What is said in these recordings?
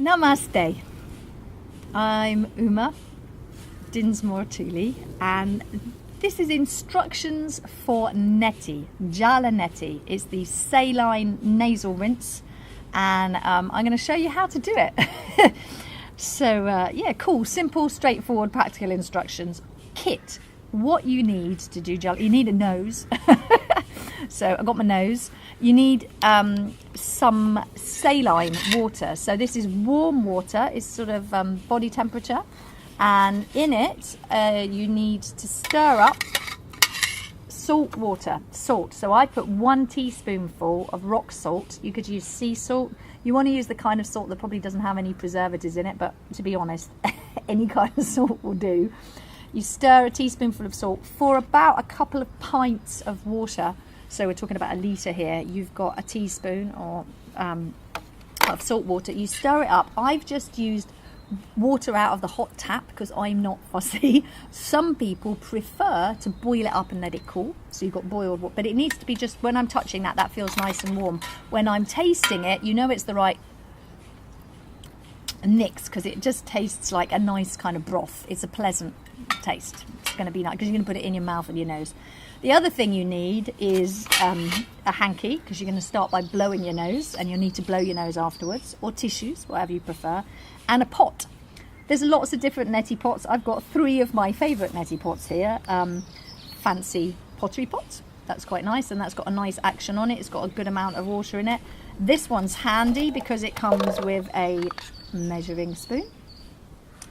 Namaste. I'm Uma, Dinsmore-Tuli, and this is instructions for Neti, Jala Neti. It's the saline nasal rinse, and I'm going to show you how to do it. So yeah, cool, simple, straightforward, practical instructions. Kit, what you need to do Jala, you need a nose. So I've got my nose. You need some saline water. So this is warm water. It's sort of body temperature. And in it, you need to stir up salt water. Salt. So I put 1 teaspoonful of rock salt. You could use sea salt. You want to use the kind of salt that probably doesn't have any preservatives in it. But to be honest, any kind of salt will do. You stir a teaspoonful of salt for about a couple of pints of water. So we're talking about a litre here. You've got a teaspoon or of salt water. You stir it up. I've just used water out of the hot tap because I'm not fussy. Some people prefer to boil it up and let it cool. So you've got boiled water. But it needs to be just, when I'm touching that, that feels nice and warm. When I'm tasting it, you know it's the right mix because it just tastes like a nice kind of broth. It's a pleasant taste. It's going to be nice because you're going to put it in your mouth and your nose. The other thing you need is a hanky, because you're going to start by blowing your nose, and you'll need to blow your nose afterwards, or tissues, whatever you prefer, and a pot. There's lots of different neti pots. I've got 3 of my favourite neti pots here. Fancy pottery pot. That's quite nice, and that's got a nice action on it. It's got a good amount of water in it. This one's handy because it comes with a measuring spoon.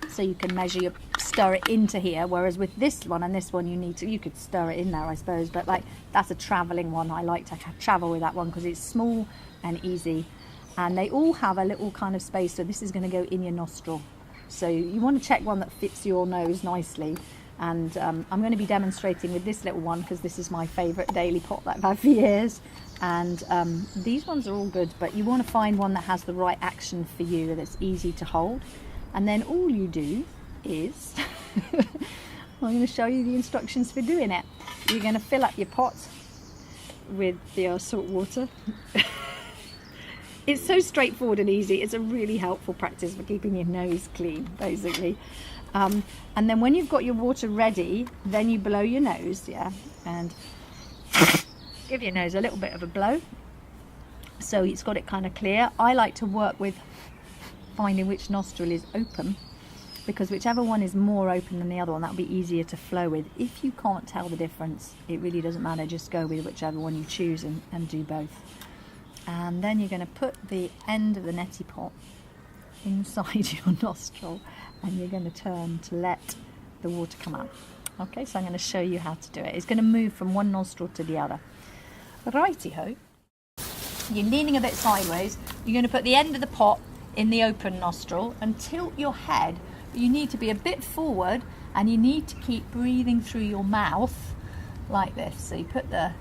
So you can measure stir it into here, whereas with this one and this one you could stir it in there, I suppose, but like that's a travelling one. I like to travel with that one because it's small and easy, and they all have a little kind of space, so this is going to go in your nostril, so you want to check one that fits your nose nicely. And I'm going to be demonstrating with this little one because this is my favourite daily pot that I've had for years, and these ones are all good, but you want to find one that has the right action for you, that's easy to hold. And then all you do is, I'm going to show you the instructions for doing it. You're going to fill up your pot with the salt water. It's so straightforward and easy. It's a really helpful practice for keeping your nose clean, basically. And then when you've got your water ready, then you blow your nose, yeah, and give your nose a little bit of a blow. So it's got it kind of clear. I like to work with finding which nostril is open, because whichever one is more open than the other one, that'll be easier to flow with. If you can't tell the difference, it really doesn't matter, just go with whichever one you choose and do both. And then you're going to put the end of the neti pot inside your nostril, and you're going to turn to let the water come out. Okay, so I'm going to show you how to do it. It's going to move from one nostril to the other. Righty-ho. You're leaning a bit sideways. You're going to put the end of the pot in the open nostril and tilt your head. You need to be a bit forward, and you need to keep breathing through your mouth like this. So you put the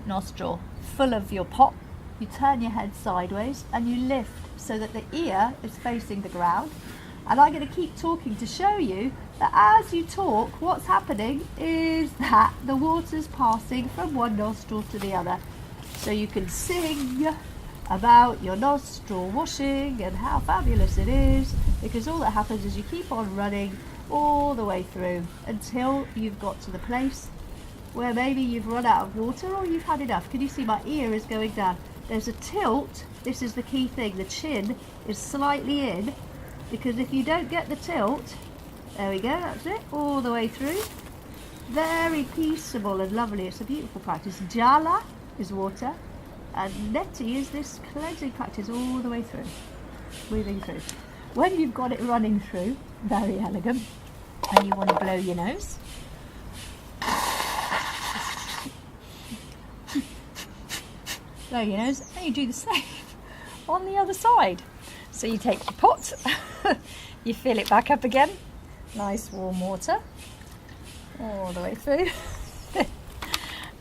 nostril full of your pot, you turn your head sideways, and you lift so that the ear is facing the ground. And I'm going to keep talking to show you that as you talk, what's happening is that the water's passing from one nostril to the other. So you can sing about your nostril washing and how fabulous it is, because all that happens is you keep on running all the way through until you've got to the place where maybe you've run out of water or you've had enough. Can you see my ear is going down? There's a tilt. This is the key thing. The chin is slightly in, because if you don't get the tilt, there we go, that's it, all the way through. Very peaceable and lovely. It's a beautiful practice. Jala is water, and neti is this cleansing practice all the way through, moving through. When you've got it running through, very elegant, and you want to blow your nose. Blow your nose, and you do the same on the other side. So you take your pot, you fill it back up again, nice warm water, all the way through.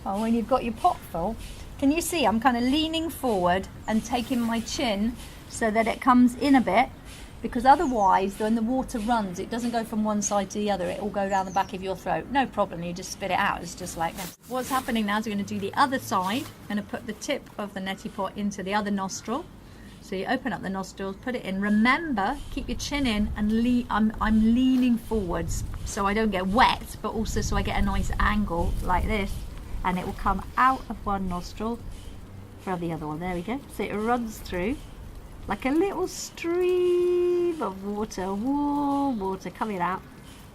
And when you've got your pot full, can you see I'm kind of leaning forward and taking my chin so that it comes in a bit, because otherwise when the water runs, it doesn't go from one side to the other, it will go down the back of your throat. No problem, you just spit it out. It's just like this. What's happening now is we're going to do the other side. I'm going to put the tip of the neti pot into the other nostril. So you open up the nostrils, put it in. Remember, keep your chin in and I'm leaning forwards so I don't get wet, but also so I get a nice angle like this, and it will come out of one nostril from the other one. There we go. So it runs through like a little stream of water, warm water coming out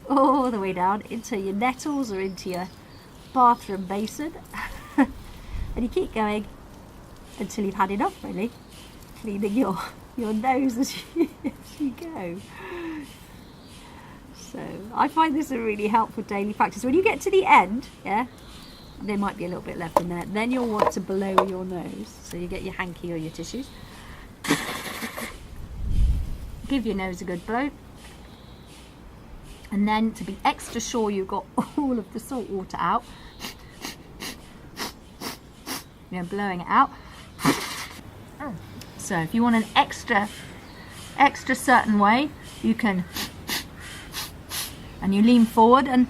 all the way down into your nettles or into your bathroom basin. And you keep going until you've had enough, really. Cleaning your nose as you go. So I find this a really helpful daily practice. When you get to the end, yeah, there might be a little bit left in there, then you'll want to blow your nose. So you get your hanky or your tissues. Give your nose a good blow. And then, to be extra sure you've got all of the salt water out, you're blowing it out. So if you want an extra certain way, you can, and you lean forward, and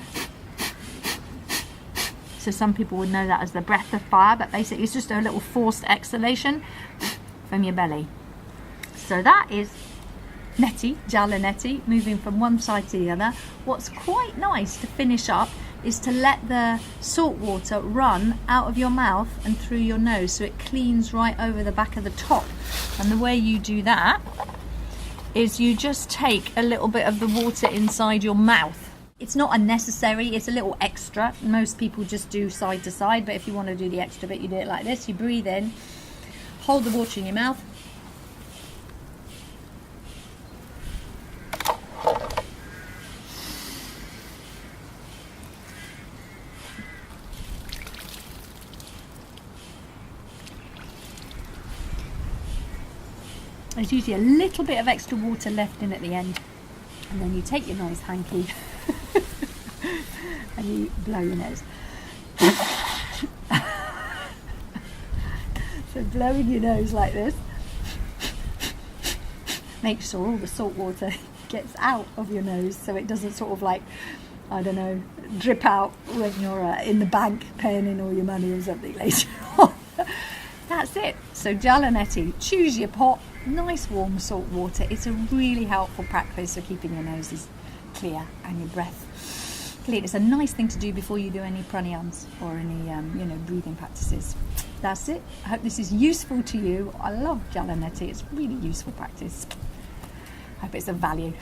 so some people would know that as the breath of fire, but basically it's just a little forced exhalation from your belly. So that is neti, Jala Neti, moving from one side to the other. What's quite nice to finish up is to let the salt water run out of your mouth and through your nose, so it cleans right over the back of the top. And the way you do that is you just take a little bit of the water inside your mouth. It's not unnecessary, it's a little extra. Most people just do side to side, but if you want to do the extra bit, you do it like this. You breathe in, hold the water in your mouth, there's usually a little bit of extra water left in at the end, and then you take your nice hanky and you blow your nose. So blowing your nose like this, make sure all the salt water gets out of your nose, so it doesn't sort of like, I don't know, drip out when you're in the bank paying in all your money or something later on. That's it. So Jala Neti, choose your pot, nice warm salt water. It's a really helpful practice for keeping your noses clear and your breath clean. It's a nice thing to do before you do any pranayams or any breathing practices. That's it. I hope this is useful to you. I love Jala Neti. It's really useful practice. I hope it's of value.